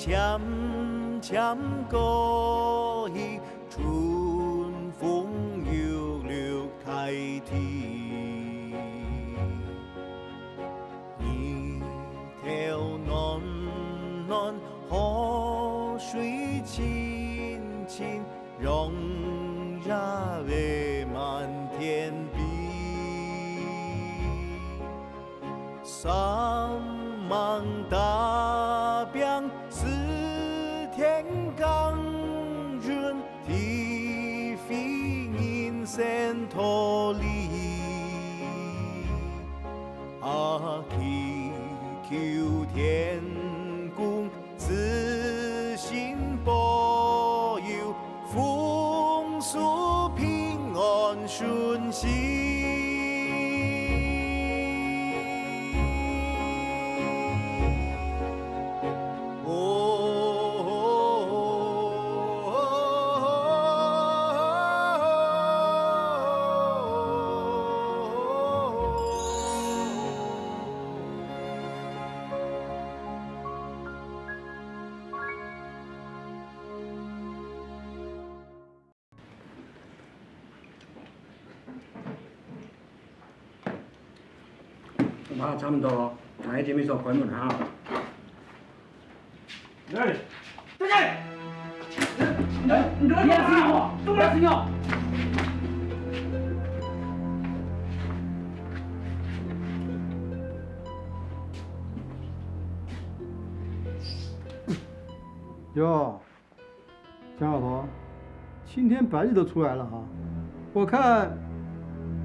渐渐过去，春风又柳开啼。一条暖暖河水清清，融入未满天边。三芒大biển，四天降润，地飞人生脱离。祈求天公慈心保佑，风俗平安顺心。妈，差不多了，那姐妹说关门哈。哎，大姐，你干什么？怎么了，师兄？哟，江老头，青天白日都出来了哈，我看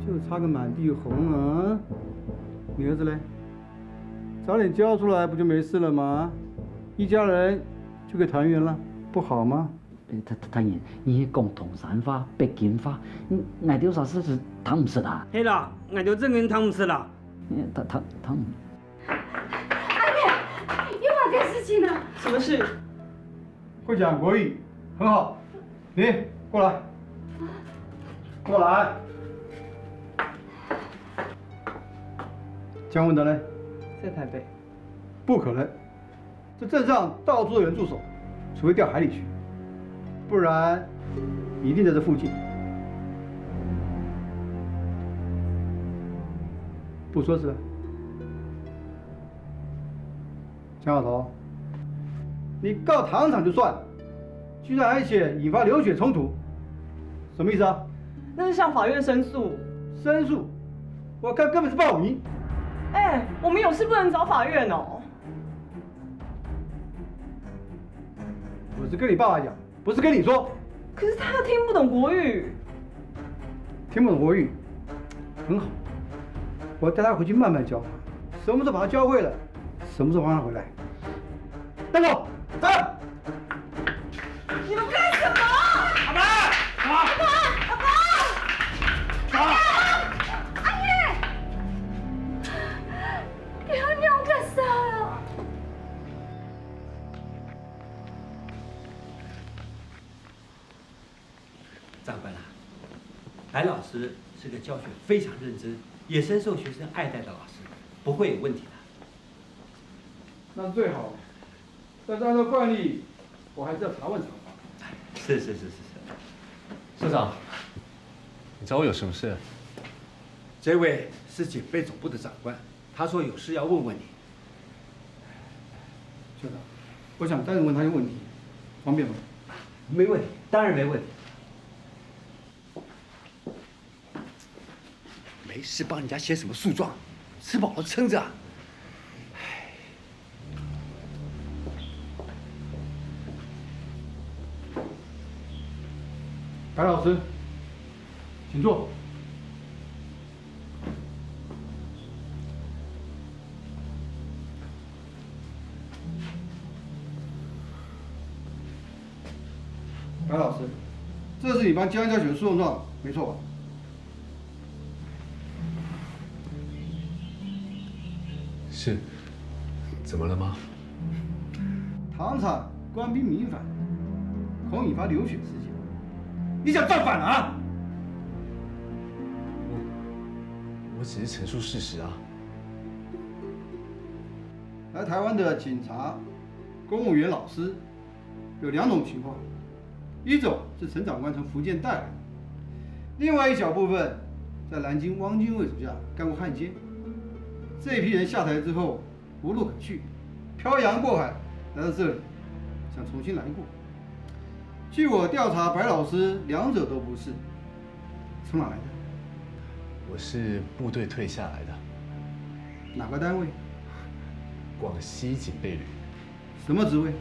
就差个满地红啊。你儿子嘞？早点交出来不就没事了吗？一家人就可以团圆了，不好吗？当然，伊共同散花、北京花，爱丢啥事是谈唔实啦。嘿啦，爱丢这个人谈唔实啦。谈。阿月，又发生事情了。什么事？会讲国语，很好。你过来，过来。姜文德呢？在台北。不可能，这镇上到处有人驻守，除非调海里去，不然一定在这附近。不说是吧？江小头，你告糖厂就算了，居然还写引发流血冲突，什么意思啊？那是向法院申诉。申诉？我看根本是报名。哎，我们有事不能找法院哦。我是跟你爸爸讲，不是跟你说。可是他听不懂国语。听不懂国语，很好，我带他回去慢慢教他。什么时候把他教会了，什么时候放他回来。带走，走。你们干什么？阿爸，阿爸，阿爸，阿月，不要让他杀了。长官啊，白老师是个教学非常认真，也深受学生爱戴的老师，不会有问题的。那是最好。但是按照惯例，我还是要查问查访。是。社长，你找我有什么事？这位是警备总部的长官，他说有事要问问你。校长，我想单独问他一个问题，方便吗？没问题，当然没问题。没事帮人家写什么诉状，吃饱了撑着啊。白老师，请坐。白老师，这是你帮江教学的诉讼状，没错吧？是，怎么了吗？糖厂官兵民反，恐引发流血事件，你想造反啊？我只是陈述事实啊。来台湾的警察公务员老师有2种情况，一种是陈长官从福建带来的，另外一小部分在南京汪精卫手下干过汉奸。这批人下台之后无路可去，漂洋过海来到这里，想重新来过。据我调查，白老师2者都不是。从哪来的？我是部队退下来的，哪个单位？广西警备旅，什么职位？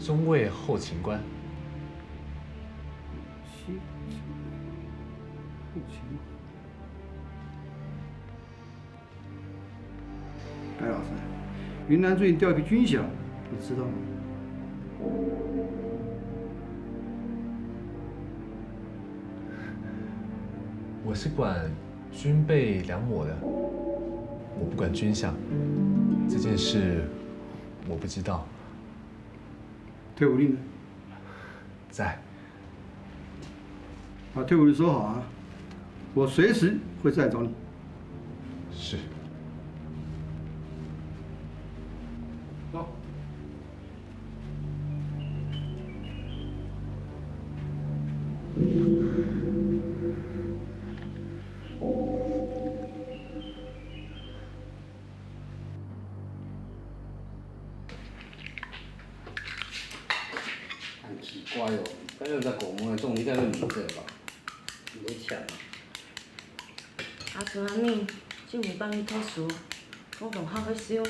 中尉后勤官。西后勤。白老师，云南最近调一批军饷，你知道吗？我是管军备粮秣的，我不管军饷。这件事我不知道。退伍令呢？在。把退伍令收好啊，我随时会再找你。是。走。很奇怪哦，刚才在国门的总理在问你这吧？你抢啊？阿孙阿妹，这位帮你读书，我同学去收，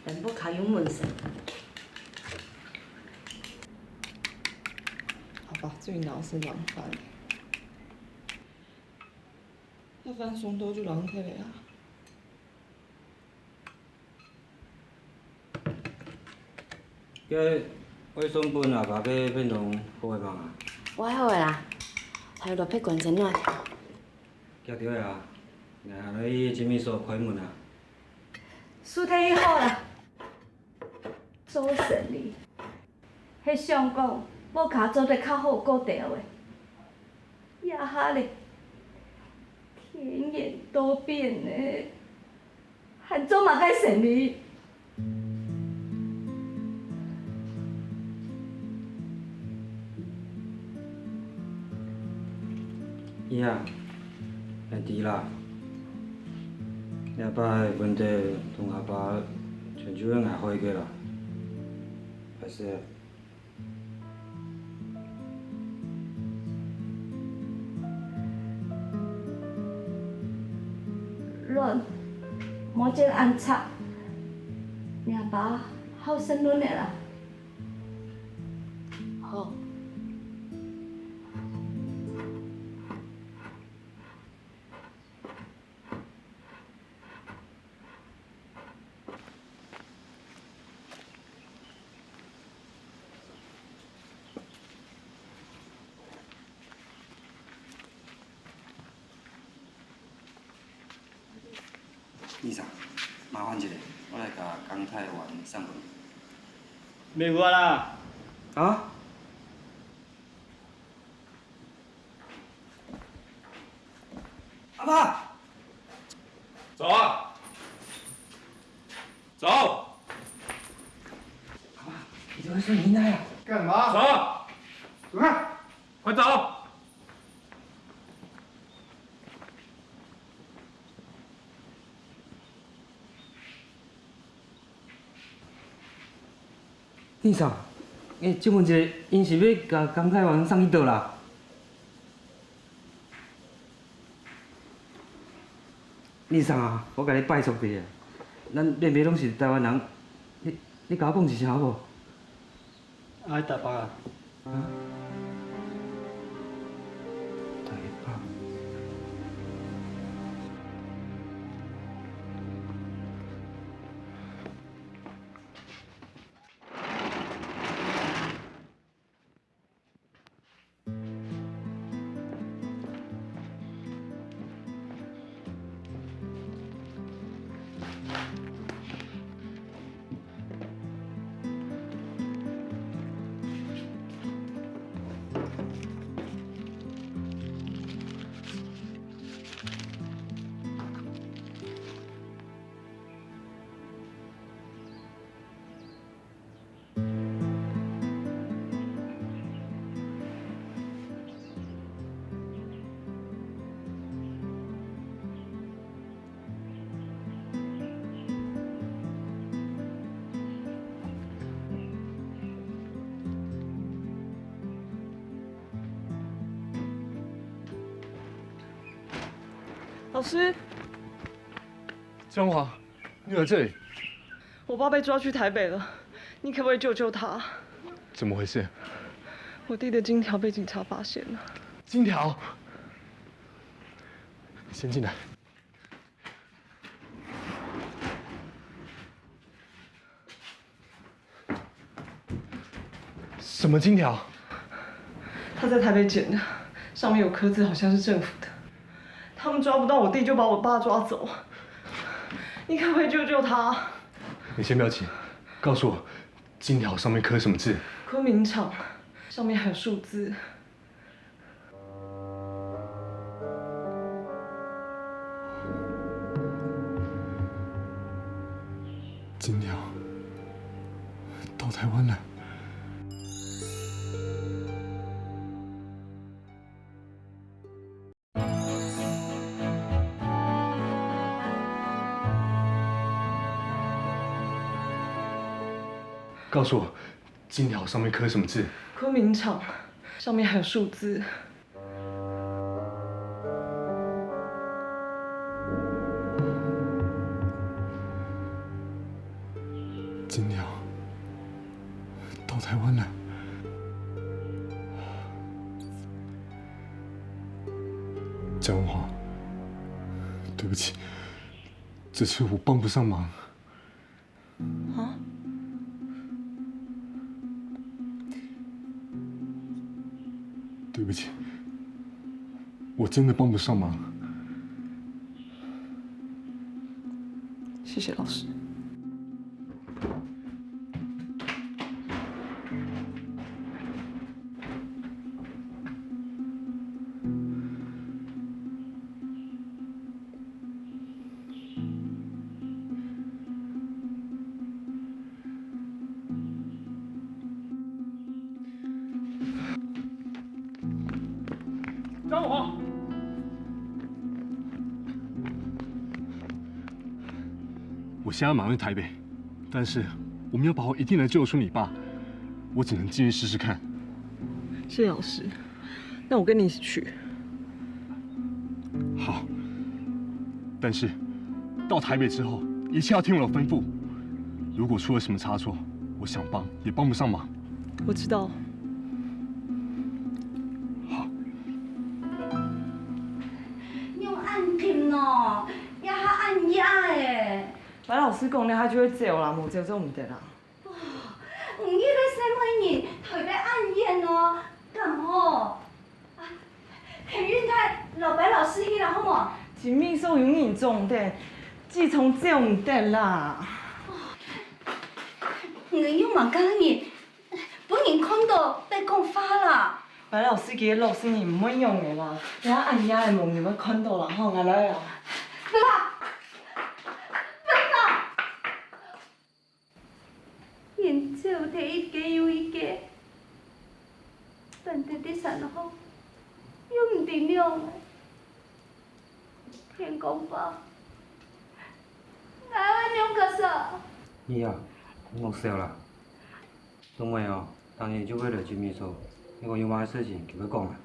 但要开英文噻。好吧，最恼是人犯。那犯上刀就人起来啊！个卫生本啊，把个变成好个梦啊！我好个啦，还有落配关钱哪条？叫对啊，然后你这面所开门啊。书体好啦，做生意，迄上讲要卡做得较好顾条的，呀哈咧，天眼多变的，汉做嘛该生意。伊啊，兄弟啦，阿爸的问题同阿爸全就用挨好个啦，还是。阮无这安插，你阿爸好生阮的啦。好。李生，麻烦一下，我来甲江太员送饭。没有啦。啊？阿爸，走啊！走！阿爸，你这会说你奶呀？干什么？走！走开！快走！李生，即问者，因是要甲江太员送去倒啦？李生啊，我甲你拜托你啊，咱连袂拢是台湾人，你甲我讲一声好无？爱台北啊。啊？台北。老师，江华，你来这里，我爸被抓去台北了，你可不可以救救他？怎么回事？我弟的金条被警察发现了。金条，先进来。什么金条？他在台北捡的，上面有刻字，好像是政府的。他们抓不到我弟，就把我爸抓走。你可不可以救救他？你先不要急，告诉我，金条上面刻什么字？昆明厂，上面还有数字。金条到台湾了。告诉我，金条上面刻什么字？昆明厂，上面还有数字。金条到台湾了。江文华，对不起，这次我帮不上忙。啊？对不起，我真的帮不上忙。谢谢老师。张华，我现在马上去台北，但是我们要把握一定能救出你爸，我只能进去试试看。谢谢老师，那我跟你一起去。好，但是到台北之后，一切要听我的吩咐。如果出了什么差错，我想帮也帮不上忙。我知道。按紧哦，也较按压的。白老师讲了，他就会走啦，无走就唔得啦。哦，唔记得什么人，台北按验哦，咁好。啊，幸运他老白老师去啦，好无？是秘书永远重的，自从走唔得啦。我又嘛讲你，本人看到被讲发啦。白老师嘅录声唔会用嘅啦，你睇按压嘅梦你们看到啦，吼，我来啊。不啦，不啦，研究摕一家又一家，但係啲神學又唔掂樣嘅，聽講吧，台灣兩個啥？伊啊，我笑啦。因為哦，當年就為了做秘書，那個有嘛事情給佢講啦。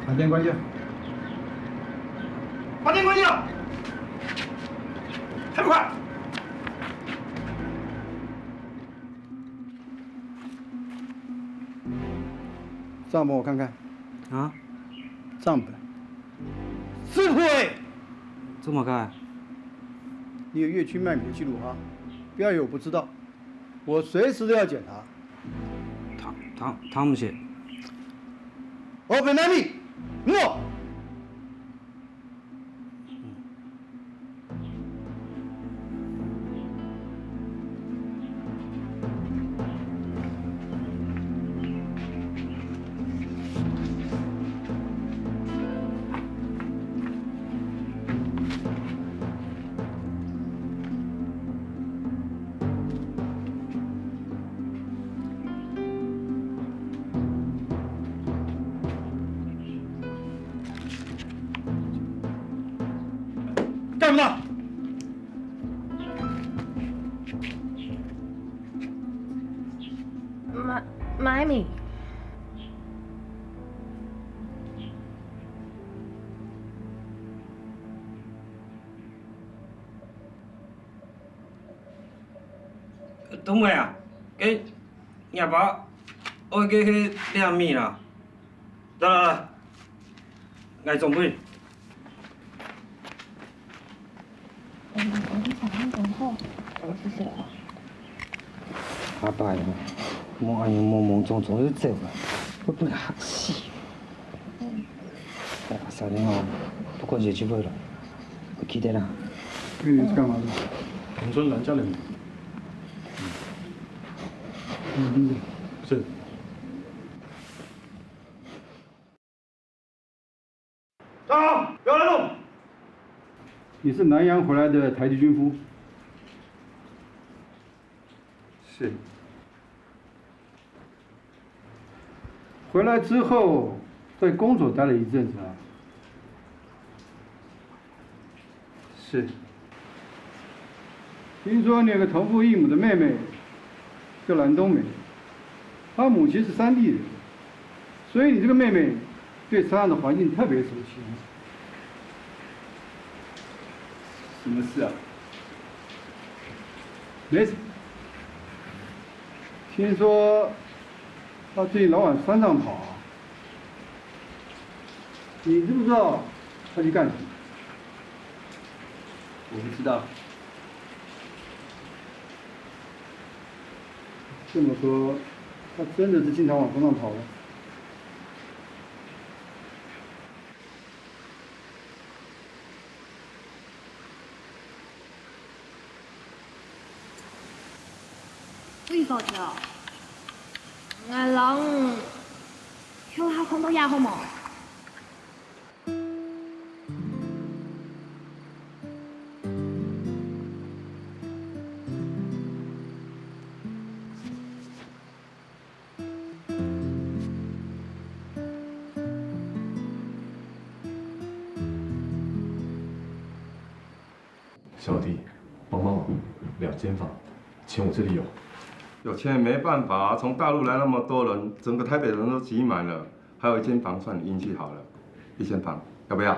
把电关掉。把电关掉，还不快！账本我看看。啊？账本。智慧。这么干？你有越区卖米的记录啊？不要以为我不知道，我随时都要检查。他们写。Open enemy， 诺。干什么？妈咪，东妹啊，给伢爸，我给去两米啦。来，来准备。阿爸呀，莫安尼懵懵懂懂就走了，会被吓死。3年后，不管结局未了，我记得啦。你是干嘛的？同村兰家人。是。站好，不要来动！你是南洋回来的台籍军夫？是。回来之后，在公所待了一阵子啊。是。听说你有个同父异母的妹妹，叫蓝冬梅，她母亲是山地人，所以你这个妹妹对山上的环境特别熟悉。什么事啊？没事。听说她最近老往山上跑，你知不知道她去干什么？我不知道。这么说，她真的是经常往山上跑了？对否着？俺人叫他看到也好冇？小弟，帮忙2间房，钱我这里有。有钱也没办法，从大陆来那么多人，整个台北人都挤满了，还有1间房算你运气好了，1间房要不要？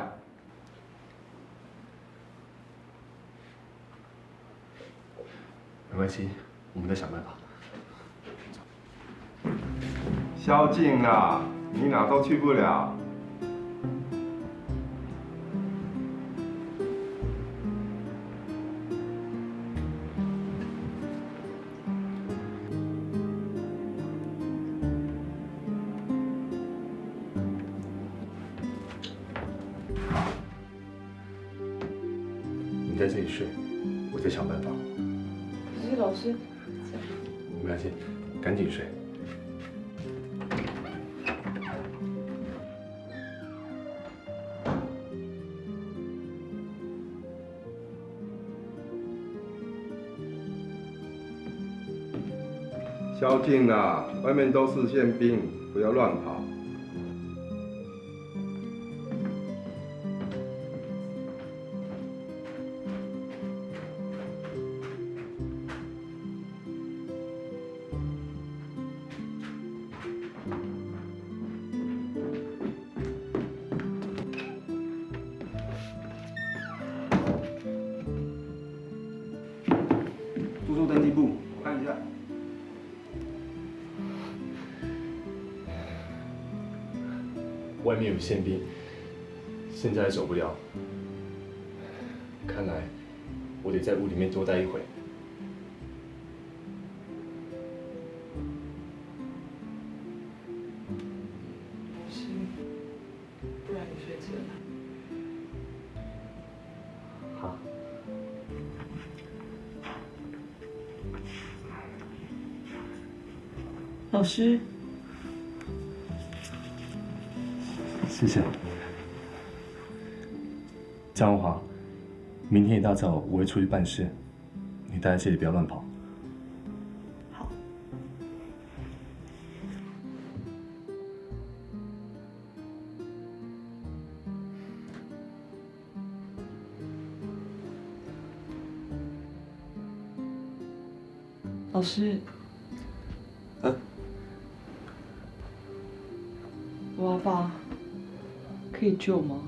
没关系，我们再想办法。宵禁啦，你哪都去不了。你在这里睡，我再想办法。可是老师，没关系，赶紧睡。宵禁啦，外面都是宪兵，不要乱跑。住宿登记簿，我看一下。外面有宪兵，现在走不了，看来我得在屋里面多待一会。是，不然你睡这。好。老师。谢谢。张文华，明天一大早我会出去办事，你待在这里不要乱跑。好。老师，我阿爸可以救吗？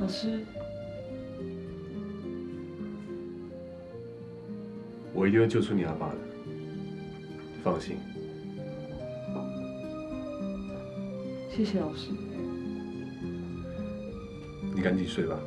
老师，我一定会救出你阿爸的，你放心。谢谢老师。你赶紧睡吧。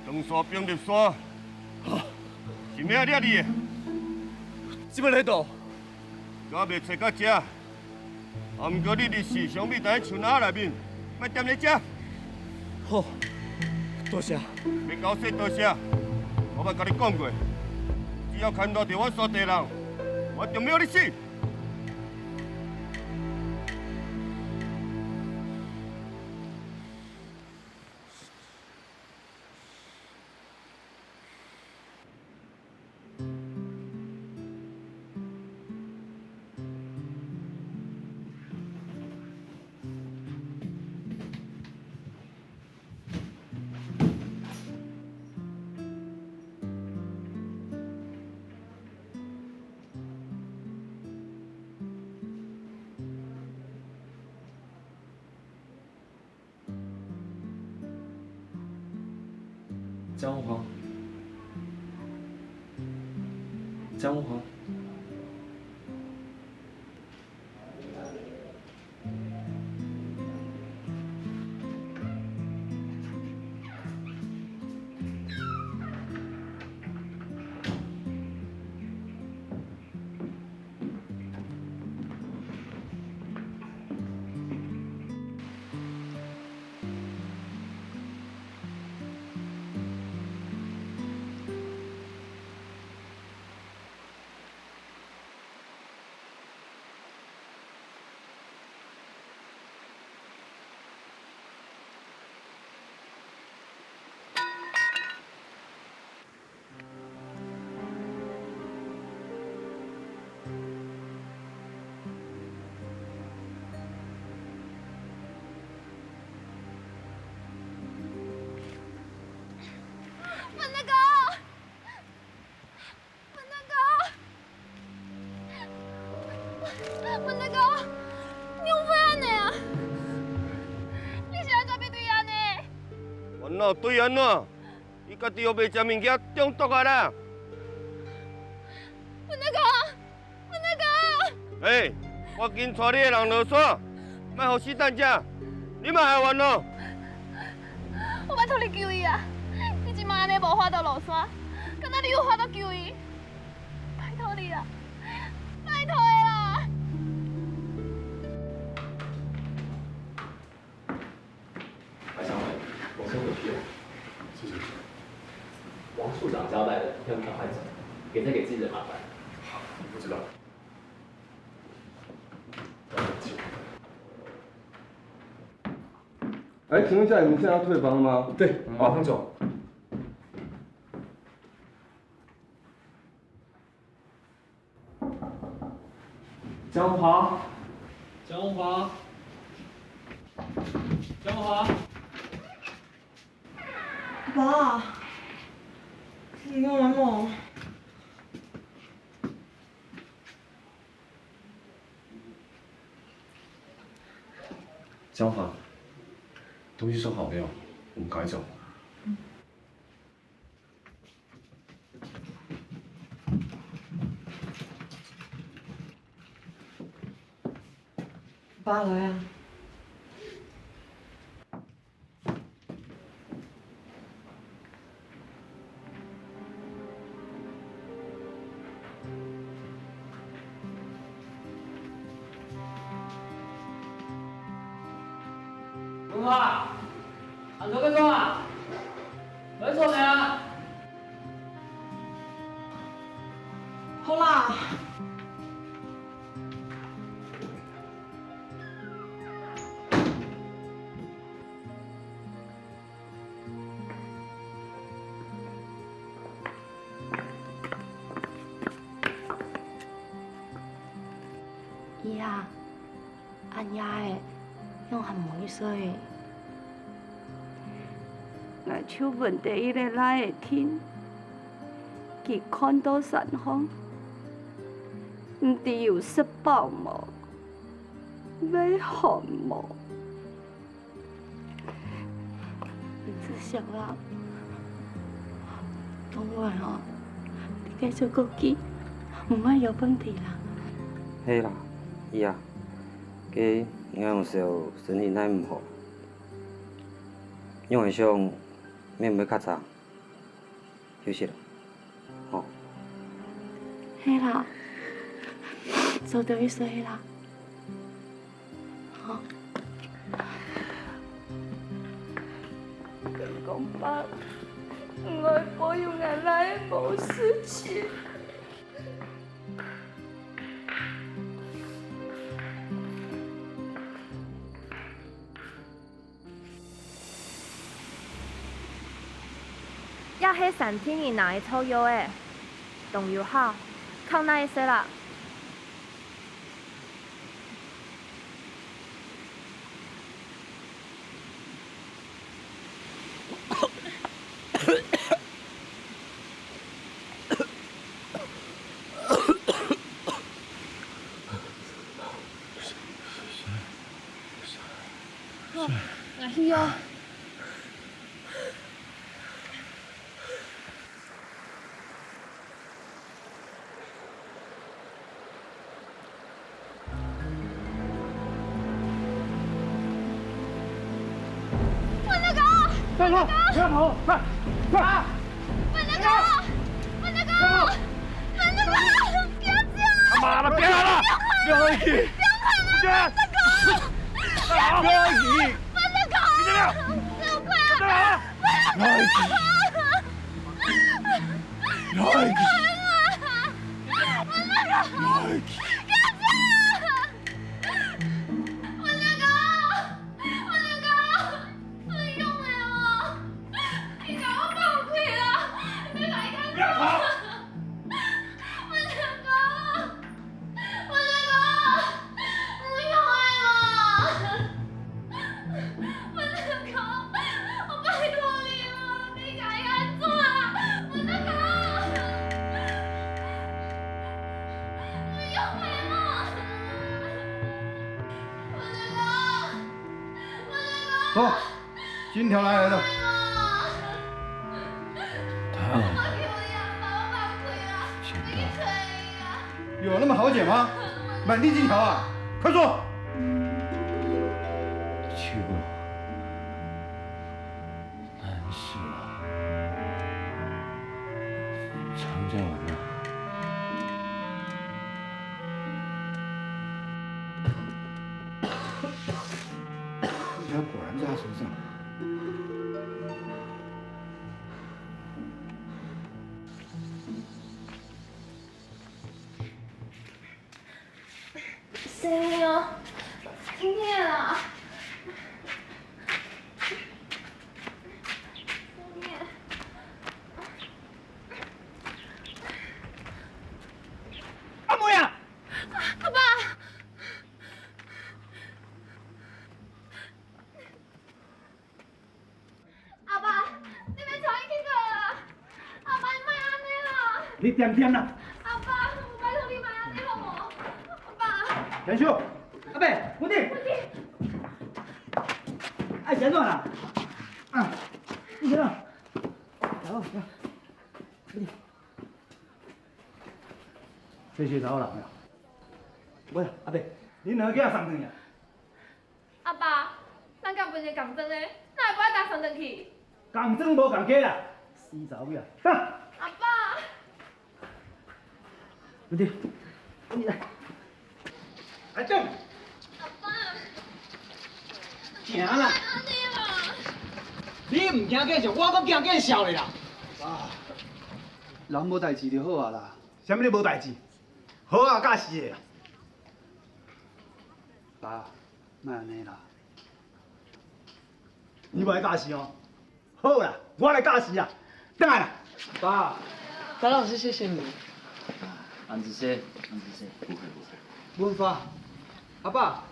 长沙兵入山，是咩掠你的？即要来倒？我未找到这，啊，毋过你日时常必在树林内面，莫踮咧这。好，多谢。别甲我说多谢，我捌甲你讲过，只要看到着我所地人，我就秒你死。江华，江华，文大哥，你有咩安尼啊？你是安怎要对安尼？我哪有对安怎？你家己又袂食物件中毒啊啦！文大哥，文大哥！哎，我紧带你的人落山，莫互死等者，你莫害冤咯！我拜托你救伊啊！你即马安尼无法度落山，敢若你有法度救伊？拜托你啦！拜托的啦！白小伟，我先回去了。谢谢。王处长交代的，要你赶快走，别再给自己惹麻烦。好，你不知道。哎，请问一下，你们现在要退房了吗？对，马上走。江华，江华，江华。爸，你用完冇？江华，东西收好没有？我们赶快走。爸来啊！文华，按这个钟啊，没错没啊？好啦。伊啊，按呀的，用很没水。我手问第一个来会听，佢看到山峰，唔知有失报无，要还无？你至少啊，讲话哦，你继续顾记，唔爱有问题啦。嘿啦，伊啊，佮因为有时候身体太唔好，用晚上免要较早休息啦，吼。嘿啦，早点去睡啦。好。公爸，我保佑俺来无事情。要迄3天以内抽药的，动药好，靠那一些啦。阿希哦。大哥，不要跑，快，快！文大哥，文大哥，文大哥，不要这样！他妈的，别来了！不要一起！不要！大哥，不要一起！文大哥，听见没有？再来了！不要一起！不要一起！文大哥，不要一起！走，金条来了。有那么好捡吗？满地金条啊！快说！去过，南市啊，常见完了。金条果然在他手上。声音哦，听见了。你点点啦。阿爸，我拜托你买安尼好无？阿爸。田秀，阿伯，稳定。爱怎样啦？啊，你怎样？走，走。这是查某人呀。喂，阿伯，恁两个送转去啊？阿爸，咱敢不是共装的，哪会把咱送转去？共装无共价啦，死查某呀！走。阿爸。稳定，稳定来。来正。阿爸。行啦。你唔惊见笑，我搁惊见笑咧啦。啊，人无代志就好啊啦。啥物你无代志？好啊，假死的啦。爸，莫安尼啦。你无爱假死哦？好啦，我来假死啦。等来啦。爸，白老师，谢谢你。安子生，安子生，不会不会。文发，阿爸。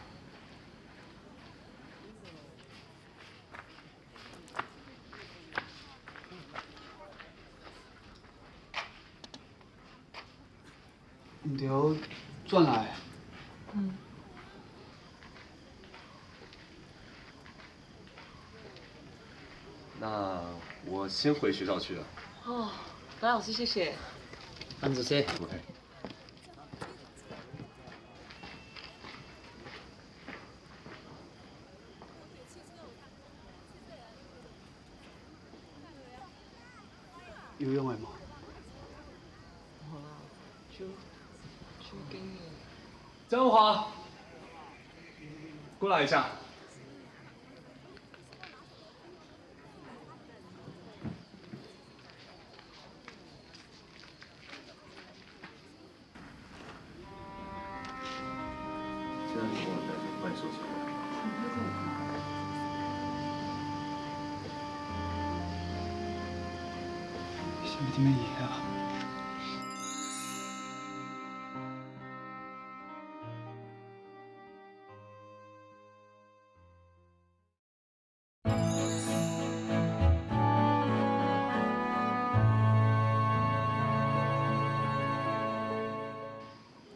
唔对，转来。嗯。那我先回学校去了。哦，白老师，谢谢。安子生，不会。有用的吗？好啦，就给你。张华，过来一下。这样给我带点快手机过来。什么什么嘢啊？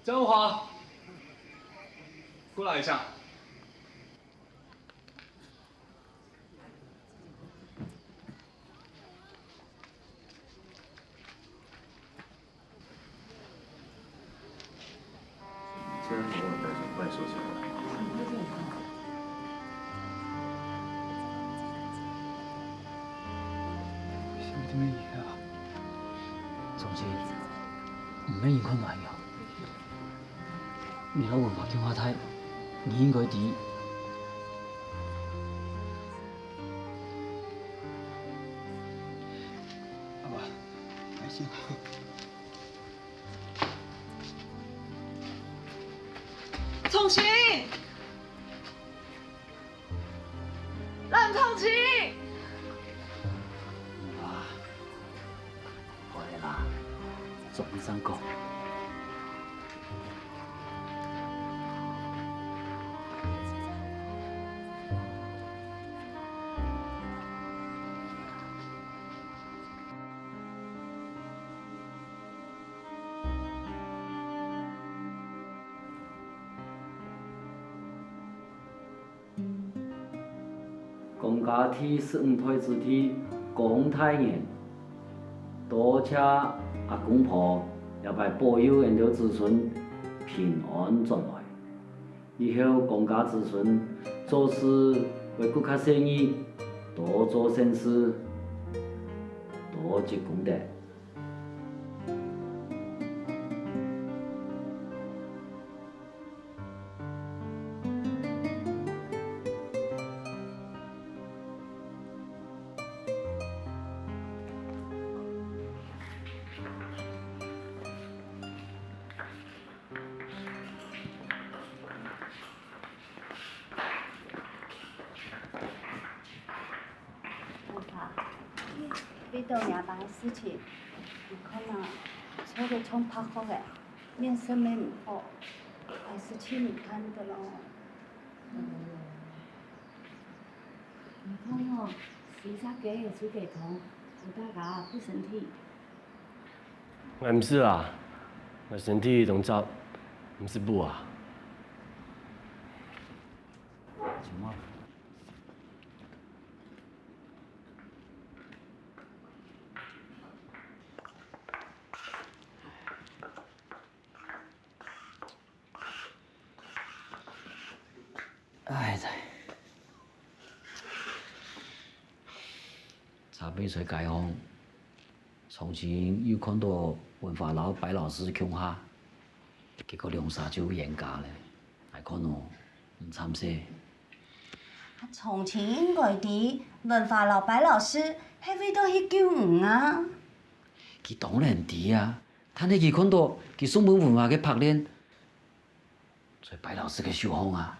张华，过来一下。这样给我带点快手机过来。什么什么嘢啊？总之，唔免嫌困难呀。你老文化叫我睇，你应该知。阿爸，还行。重新，蓝重庆。啊，好的啦，总上讲。公家体是五台之体，公太严，多谢阿公婆要拜保佑俺的子孙平安转来。以后公家子孙做事为国家生意，多做善事，多积功德。你到夜班的事情，有可能找个冲拍好的，面色没唔好，还是请你看的咯。唔通哦，时差给也出给痛，有大家不身体。我唔是啦，我身体动作唔是补啊。怎么？哎呀！茶杯水解放，从前又看到文化老白老师恐吓，结果两三就严格咧，还可能唔参赛。从前应该伫文化老白老师，迄位都去救援啊。佢当然知啊，但係佢看到佢送本文化嘅拍练，所以白老师嘅受访啊。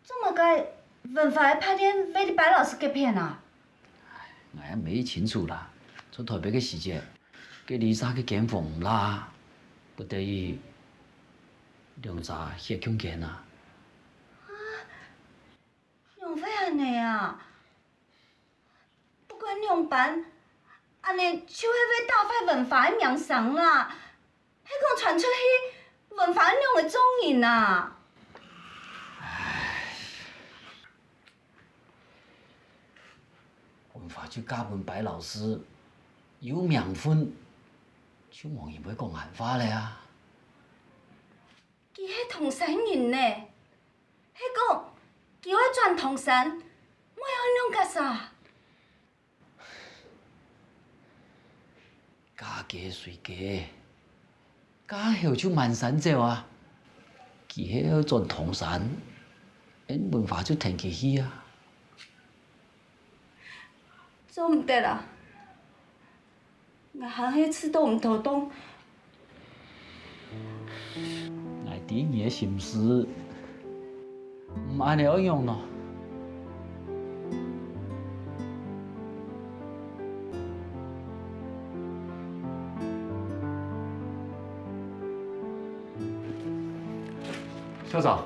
怎么个文化的拍点被你白老师给骗啊？我也没清楚啦，做特别嘅细节，给丽莎去检缝啦，不得已两查血胸见啊。用费安尼啊？不管用办，安尼就会被大派文化的名声啦，迄讲传出去文化用的踪影啊！文化就加问白老师有名分，就望伊要讲闲话咧啊。伊迄唐山人呢？迄讲叫我转唐山，我要用干啥？假假随假，假后就满山走啊。佢迄要转唐山，因文化就停起去啊。做唔得啦，我行迄次都唔头动。我知你的心思，唔安尼样用咯。校长，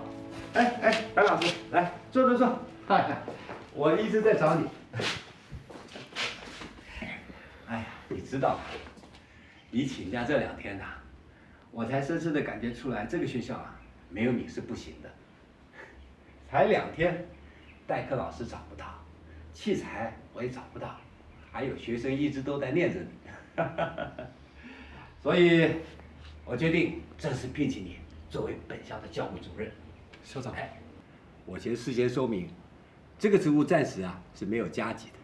白老师，来坐坐坐。嗨，我一直在找你。哎呀，你知道吗？你请假这2天呐，我才深深的感觉出来，这个学校啊，没有你是不行的。才2天，代课老师找不到，器材我也找不到，还有学生一直都在念着你。所以，我决定正式聘请你作为本校的教务主任。校长，我先事先说明，这个职务暂时啊是没有加级的。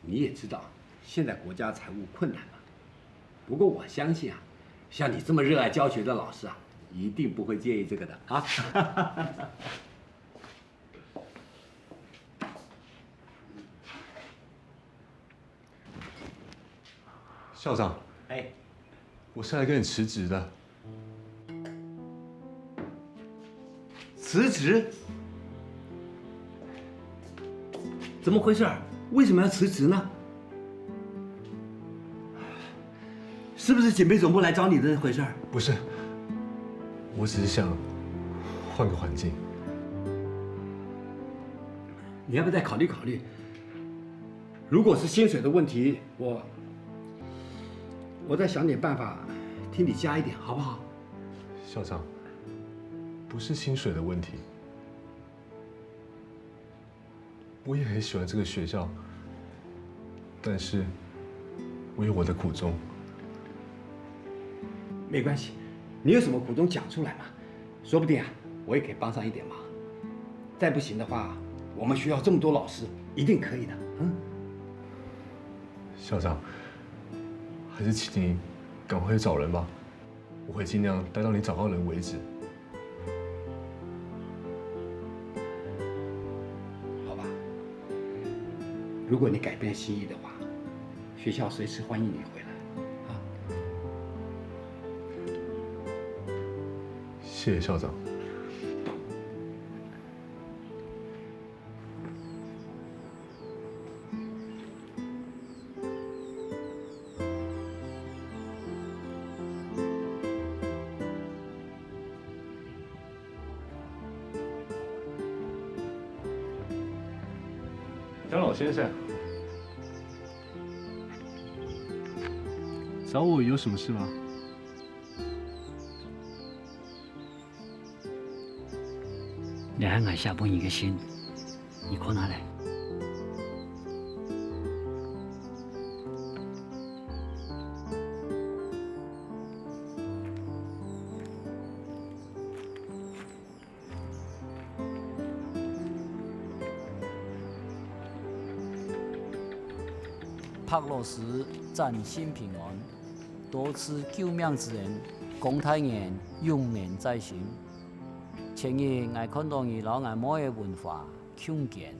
你也知道，现在国家财务困难嘛。不过我相信啊，像你这么热爱教学的老师啊，一定不会介意这个的啊。校长，我是来跟你辞职的。辞职？怎么回事？为什么要辞职呢？是不是警备总部来找你的那回事？不是，我只是想换个环境。你要不要再考虑考虑？如果是薪水的问题，我再想点办法，替你加一点，好不好？校长，不是薪水的问题，我也很喜欢这个学校，但是我有我的苦衷。没关系，你有什么苦衷讲出来嘛，说不定啊，我也可以帮上一点忙。再不行的话，我们学校这么多老师，一定可以的。校长，还是请你赶快去找人吧，我会尽量待到你找到人为止。好吧，如果你改变心意的话，学校随时欢迎你回来。谢谢校长。张老先生，找我有什么事吗？你还爱下本一个信，你看哪来？帕洛斯展心平安，多次救命之恩，公太言永年在心。前日我看到伊老外某的文化强健。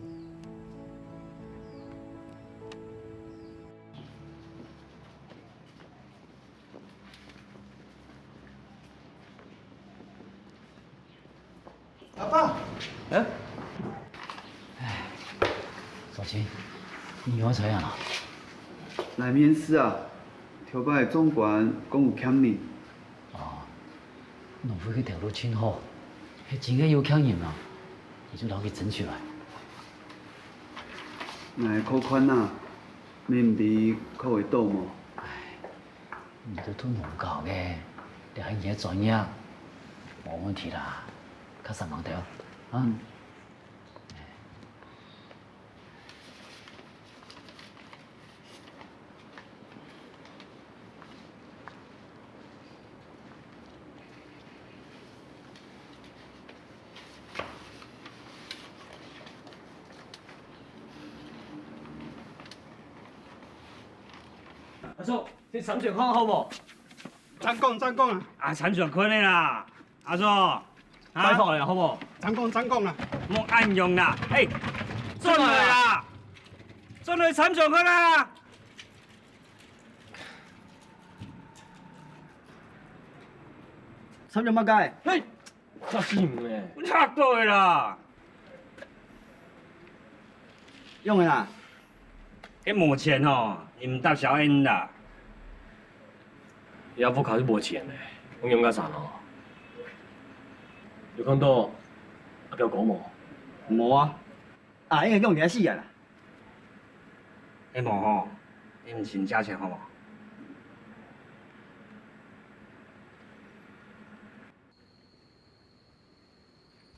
阿爸，哎，少卿，你要怎样啊？来面试啊，条摆总管讲有欠你。农夫迄条路真好，迄真个有欠人啊，你就留去争取来。来扣款啊，免唔知扣会到无？你都都无够嘅，你还嘢专业，冇问题啦，较3万条，啊。阿叔，你陈长康好无？张讲啊！啊，陈长康的啦，阿叔，拜托你啦，好无？张讲啊！莫暗用啦，嘿，进来啦，进来陈长康啦！参照乜解？嘿，这是唔诶？我插到的啦，用的啦。迄无钱吼，你唔搭小恩啦。也不考是无钱嘞，我用个啥咯？有看到阿表哥无？无啊，啊，应该用你死啊啦。迄无吼，你唔先加钱好无？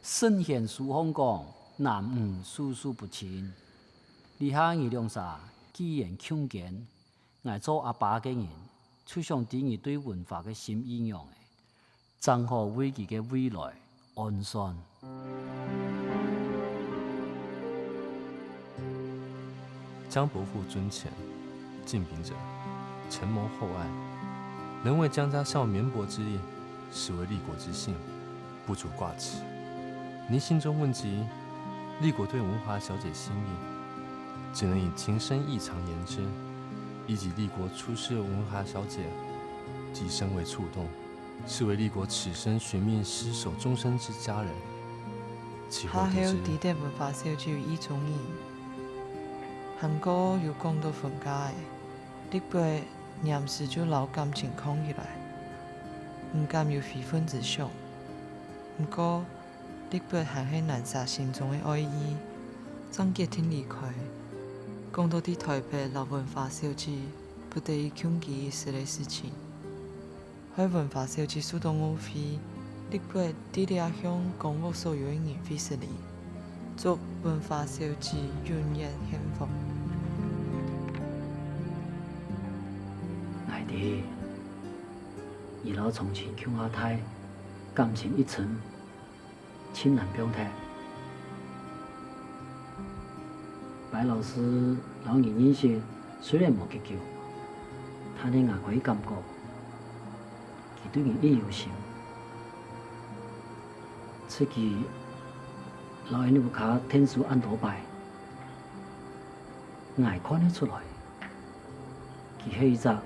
圣贤书风讲，男女事事不亲。你下二两啥？既然强健，我做阿爸嘅人，就想对伊对文化嘅新应用嘅，正好为佢嘅未来安算。将伯父尊前，敬禀者，承蒙厚爱，能为江家效绵薄之力，实为立国之幸，不足挂齿。您信中问及立国对文华小姐心意，只能以情深意长言之，以及立国出世文华小姐，即深为触动，是为立国此生寻觅厮守终身之佳人。其后他还有得知地点文化小姐有意中意，韩国有讲到分家的，你辈念时就老感情抗起来，唔甘有非分之想。不过，你辈还是难杀心中的爱意，张杰挺离开。讲到伫台北老文化小姐不得已穷极一时的事情，喺文化小姐主动付费，你辈伫遐向公务所有的人费实力，祝文化小姐永远幸福。爱弟，二老从前向阿太，感情一层，亲难表态。白老师老年认识，虽然无结局，他的外可感觉，佢对人一有心。出去老人有卡天书按头摆，我看得出来，佢是一个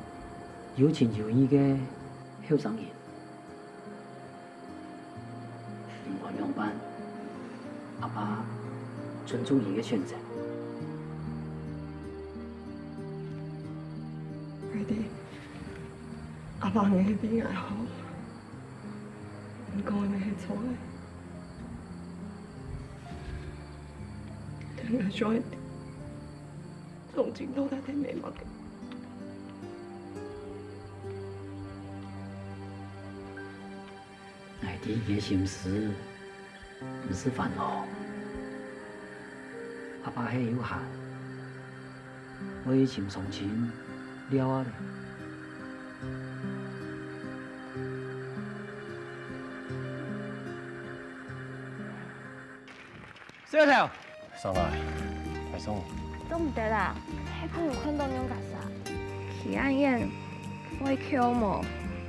有情有义的后生人。另外两班，阿爸尊重伊的选择。佢哋阿爸嘅係比我好，唔講你係錯嘅，但係再從前到底係未默嘅，弟你的心思不是烦恼，阿爸迄有限，我以前从前了啊咧。小条，上来，快送。都唔得啦，迄个有看到两架啥？去暗宴会 Q 无？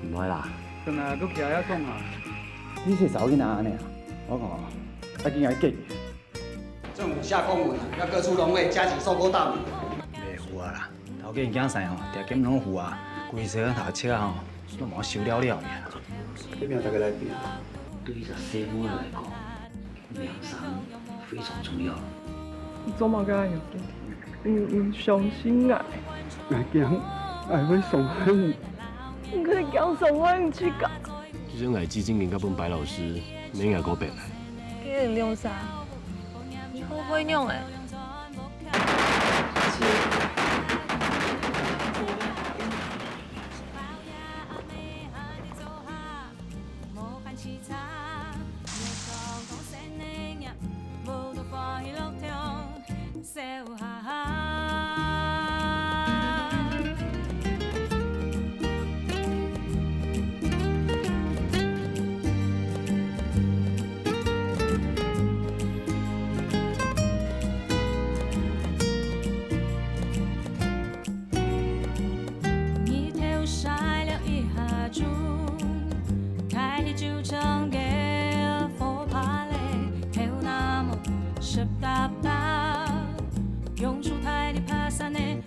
唔会啦。跟来搁徛遐创啊！你这查某囡仔安尼啊？我看，赶紧来结。政府下公文，要各处农会加紧收购大米。袂有啊啦，头家囝婿吼，条件拢有啊，规世读册吼，都冇收了了呀。这边大家来比。对于社会来讲，粮食非常重要。做嘛个样？相信爱。爱讲爱会上海。你可以叫上海去搞。这种爱基金应该问白老师，免硬搞白来。你能用啥？你会不会用诶？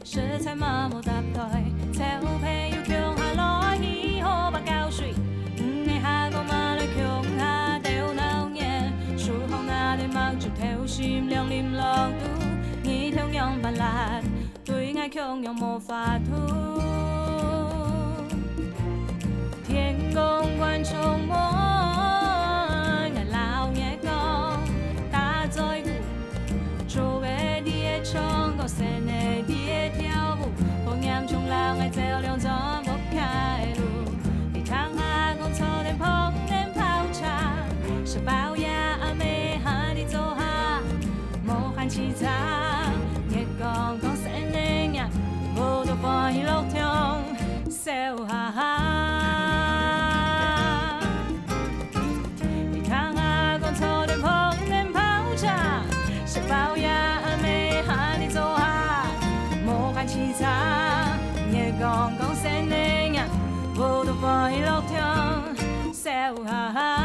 食材嘛无搭台，菜有配有强下来，鱼好把胶水，唔会下个嘛来强下掉闹热，厨房那里忙着偷心凉啉落肚，你同样办辣，对爱强样无法度。天公观众摸，爱老眼讲，打在鼓，做个啲唱个声的啲跳舞，风扬冲浪爱照亮怎不开路。你唱下讲草点碰点泡茶，是包呀阿妹哈你做下，莫喊凄惨，月光讲声的呀，无多欢喜乐痛，笑哈哈。包呀阿妹哈你做下，莫喊凄惨，月光讲声的呀，无多欢喜乐痛，笑哈哈。